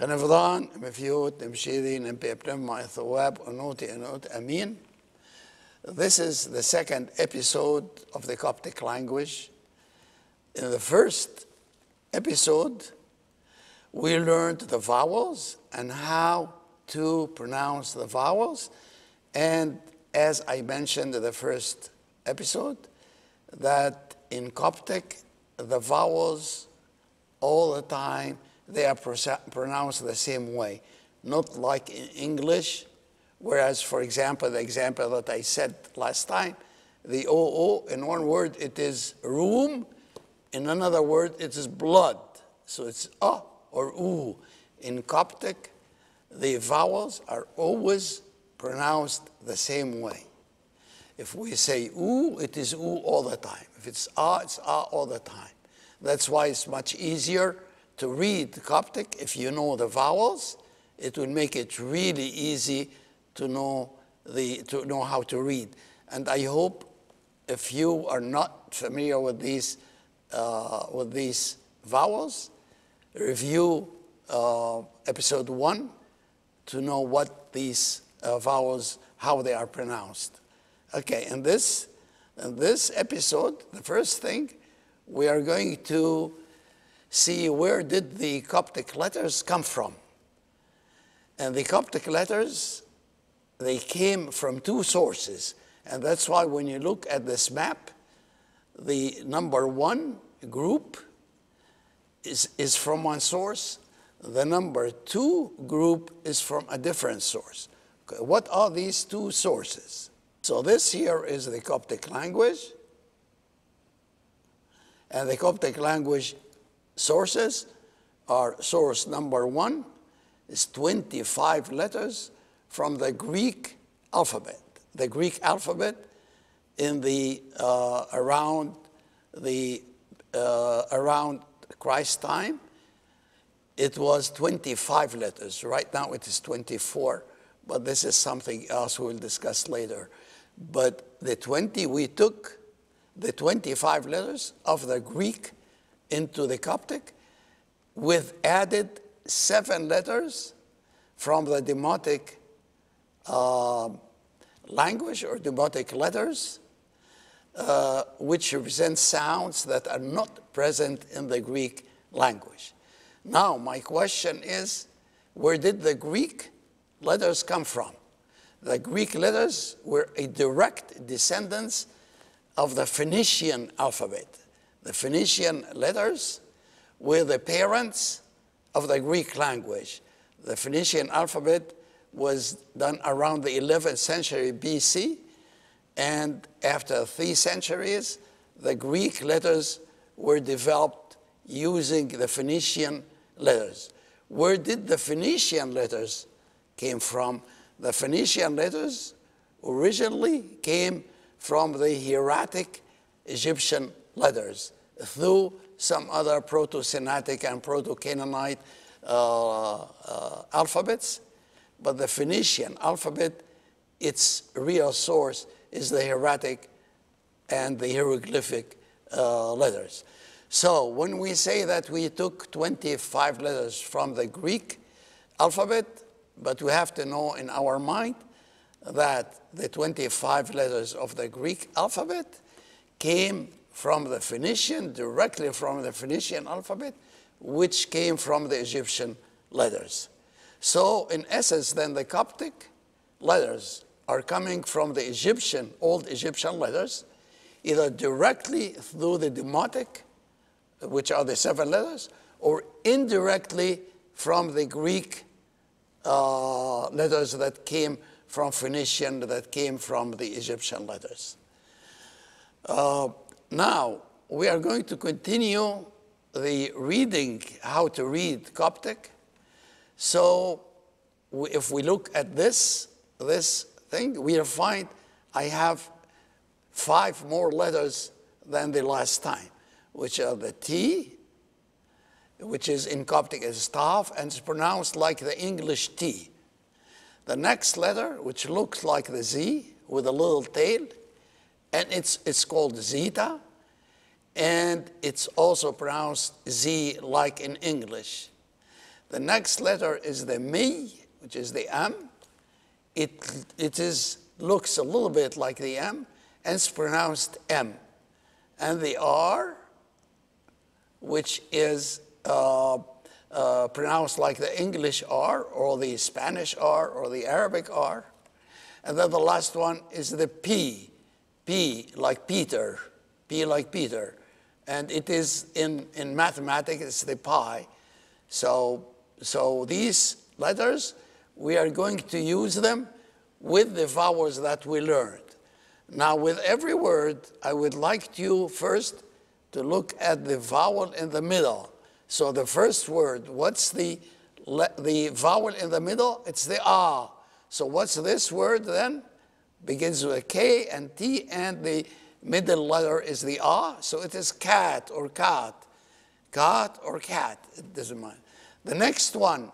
خنفضان مفيوت مشيدين بيبنما ثواب أنوتي أنوت أمين. This is the second episode of the Coptic language. In the first episode, we learned the vowels and how to pronounce the vowels. And as I mentioned in the first episode, that in Coptic, the vowels all the time, they are pronounced the same way, not like in English, whereas, for example, the example that I said last time, the OO, in one word it is room, in another word it is blood. So it's A or U. In Coptic, the vowels are always pronounced the same way. If we say U, it is U all the time. If it's A all the time. That's why it's much easier to read Coptic. If you know the vowels, it will make it really easy to know how to read. And I hope if you are not familiar with these vowels, review episode 1 to know what these vowels, how they are pronounced. Okay, in this episode, the first thing, we are going to see where did the Coptic letters come from. And the Coptic letters, they came from two sources. And that's why when you look at this map, the number 1 group is from one source. The number 2 group is from a different source. Okay, what are these two sources? So this here is the Coptic language. And the Coptic language sources are source number 1 is 25 letters from the Greek alphabet. The Greek alphabet in the around Christ's time, it was 25 letters. Right now it is 24, but this is something else we'll discuss later. But we took the 25 letters of the Greek into the Coptic with added 7 letters from the Demotic language or Demotic letters, which represent sounds that are not present in the Greek language. Now, my question is, where did the Greek letters come from? The Greek letters were a direct descendants of the Phoenician alphabet. The Phoenician letters were the parents of the Greek language. The Phoenician alphabet was done around the 11th century BC, and after 3 centuries, the Greek letters were developed using the Phoenician letters. Where did the Phoenician letters came from? The Phoenician letters originally came from the hieratic Egyptian letters through some other Proto-Semitic and Proto-Canaanite alphabets. But the Phoenician alphabet, its real source is the hieratic and the hieroglyphic letters. So when we say that we took 25 letters from the Greek alphabet, but we have to know in our mind that the 25 letters of the Greek alphabet came from the Phoenician, directly from the Phoenician alphabet, which came from the Egyptian letters. So in essence, then the Coptic letters are coming from the Egyptian, old Egyptian letters, either directly through the Demotic, which are the 7 letters, or indirectly from the Greek letters that came from Phoenician, that came from the Egyptian letters. Now, we are going to continue the reading, how to read Coptic. So if we look at this thing, we'll find I have 5 more letters than the last time, which are the T, which is in Coptic as Tav, and it's pronounced like the English T. The next letter, which looks like the Z with a little tail, and it's called Zeta, and it's also pronounced Z like in English. The next letter is the me, which is the M. Looks a little bit like the M, and it's pronounced M. And the R, which is pronounced like the English R, or the Spanish R, or the Arabic R. And then the last one is the P, P like Peter, P like Peter. And it is in mathematics, it's the pi. So these letters, we are going to use them with the vowels that we learned. Now, with every word, I would like you first to look at the vowel in the middle. So the first word, what's the vowel in the middle? It's the A. So what's this word then? Begins with a K and T, and the middle letter is the A. So it is cat or cat. Cat or cat, it doesn't matter. The next one,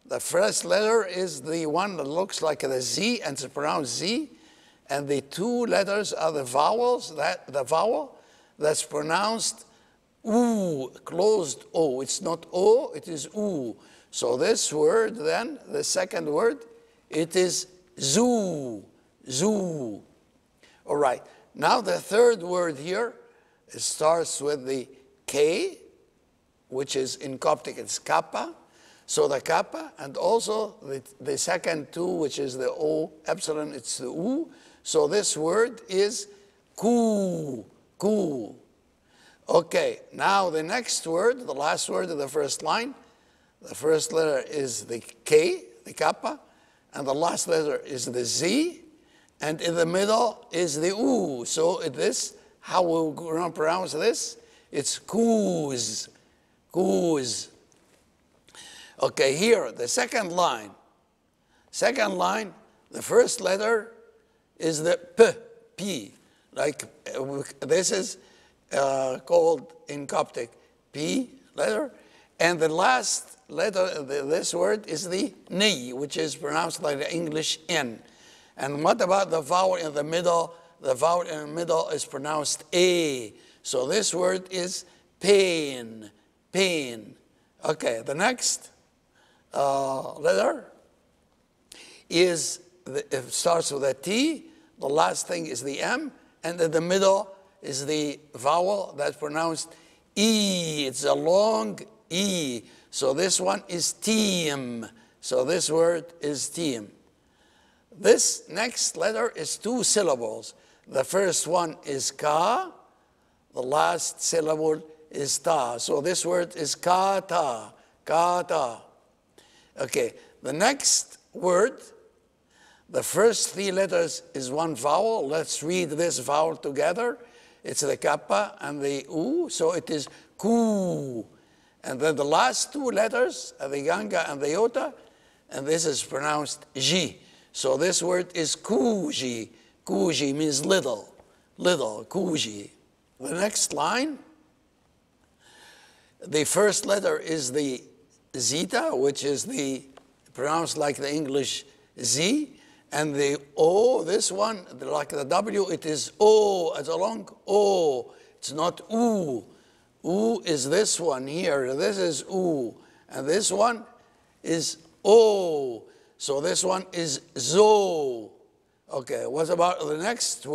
the first letter is the one that looks like the Z, and it's pronounced Z. And the two letters are the vowels, the vowel that's pronounced oo, closed O. It's not O, it is oo. So this word then, the second word, it is zoo, zoo. All right, now the third word here, it starts with the K, which is in Coptic, it's kappa. So the kappa, and also the second two, which is the O, epsilon, it's the U. So this word is ku, ku. Okay, now the next word, the last word of the first line, the first letter is the K, the kappa, and the last letter is the Z, and in the middle is the U. So this, how we're going to pronounce this? It's coos, coos. Okay, here, the second line. Second line, the first letter is the P. Like this is called in Coptic P letter. And the last letter, this word, is the Ni, which is pronounced like the English N. And what about the vowel in the middle? The vowel in the middle is pronounced A. So this word is pain, pain. Okay, the next letter is, it starts with a T, the last thing is the M, and in the middle is the vowel that's pronounced E. It's a long E. So this one is team. So this word is team. This next letter is two syllables. The first one is ka, the last syllable is ta. So this word is kata, kata. Okay, the next word, the first three letters is one vowel. Let's read this vowel together. It's the kappa and the u, so it is ku. And then the last two letters are the ganga and the iota, and this is pronounced ji. So this word is kuji. Kuji means little, little, kuji. The next line, the first letter is the zeta, which is the pronounced like the English Z, and the O, this one, like the W, it is O, it's a long O, it's not U. U is this one here, this is U, and this one is O, so this one is Zo. Okay, what about the next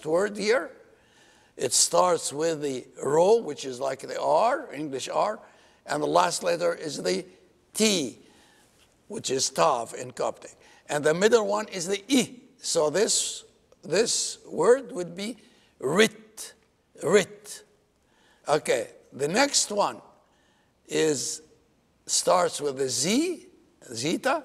word here? It starts with the Ro, which is like the R, English R, and the last letter is the T, which is Tav in Coptic. And the middle one is the I. So this word would be rit, rit. Okay, the next one starts with the Z, zeta,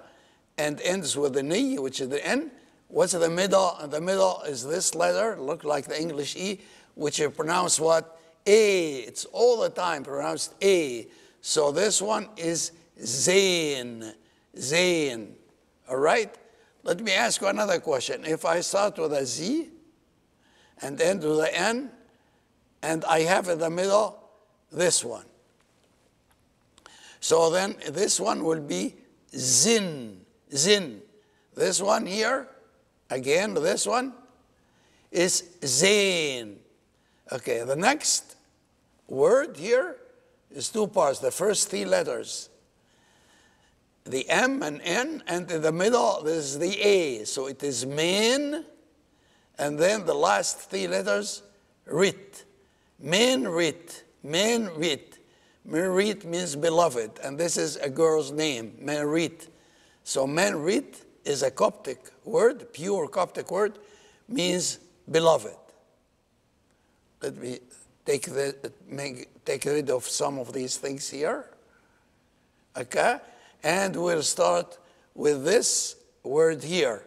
and ends with the Ni, which is the N. What's in the middle? In the middle is this letter, look like the English E, which is pronounced what? A. It's all the time pronounced A. So this one is Zain, Zain. All right? Let me ask you another question. If I start with a Z and end with an N, and I have in the middle this one. So then this one will be Zin, Zin. This one here, again, this one is Zain. Okay, the next word here is two parts. The first three letters. the M and N, and in the middle there's the A. So it is men, and then the last three letters, rit. Men rit, men rit. Merit means beloved, and this is a girl's name, Merit. So Merit is a Coptic word, pure Coptic word, means beloved. Let me take rid of some of these things here. Okay? And we'll start with this word here.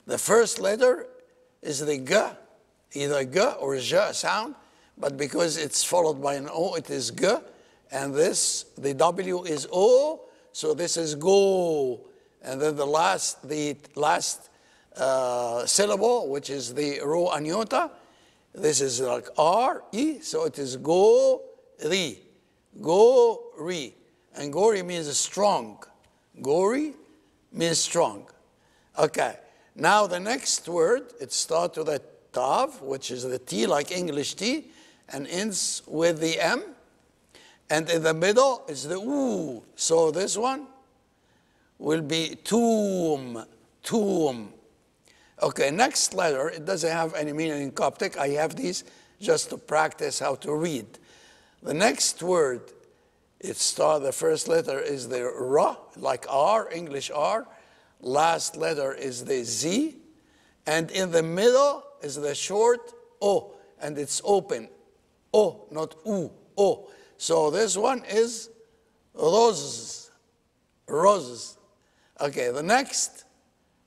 The first letter is the G, either G or J sound, but because it's followed by an O, it is G. And this, the W is O, so this is go. And then the last syllable, which is the ro and iota, this is like R, E, so it is go, ri. Go, ri. And gori means strong. Gori means strong. Okay, now the next word, it starts with a tav, which is the T, like English T, and ends with the M. And in the middle is the U. So this one will be tomb, tomb. Okay, next letter, it doesn't have any meaning in Coptic. I have these just to practice how to read. The next word, the first letter is the Ra, like R, English R. Last letter is the Z. And in the middle is the short O, and it's open. O, not U, O. So this one is roses, roses. Okay, the next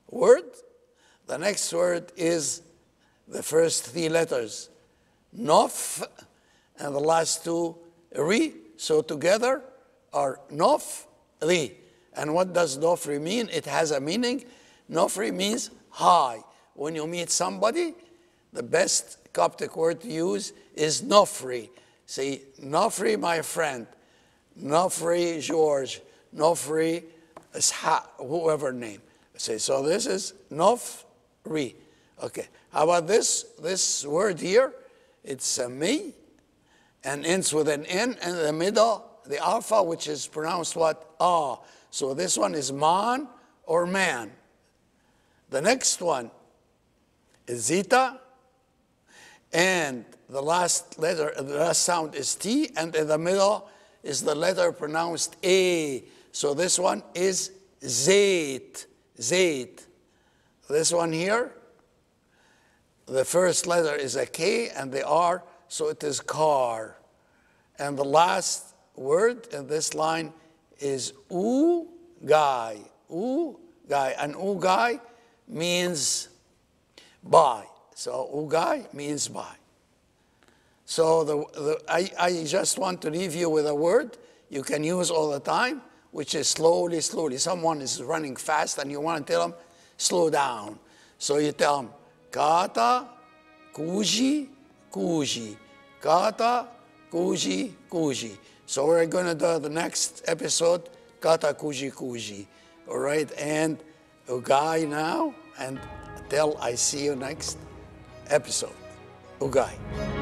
word is the first three letters, Nof, and the last two, Ri. So together are Nof, Ri. And what does Nofri mean? It has a meaning. Nofri means high. When you meet somebody, the best Coptic word to use is Nofri. Say, Nofri, my friend. Nofri, George. Nofri, Ishaq, whoever name. Say, so this is Nofri. Okay. How about this word here? It's a me, and ends with an N, and in the middle, the alpha, which is pronounced what? Ah. So this one is man or man. The next one is zeta, and the last letter, the last sound is T, and in the middle is the letter pronounced A. So this one is zait, zait. This one here, the first letter is a K and the R, so it is car. And the last word in this line is ugai, ugai. And ugai means by. So ugai means by. So I just want to leave you with a word you can use all the time, which is slowly, slowly. Someone is running fast and you want to tell them, slow down. So you tell them, kata, kuji, kuji. Kata, kuji, kuji. So we're going to do the next episode, kata, kuji, kuji. All right, and ugai now, and until I see you next episode. Ugai.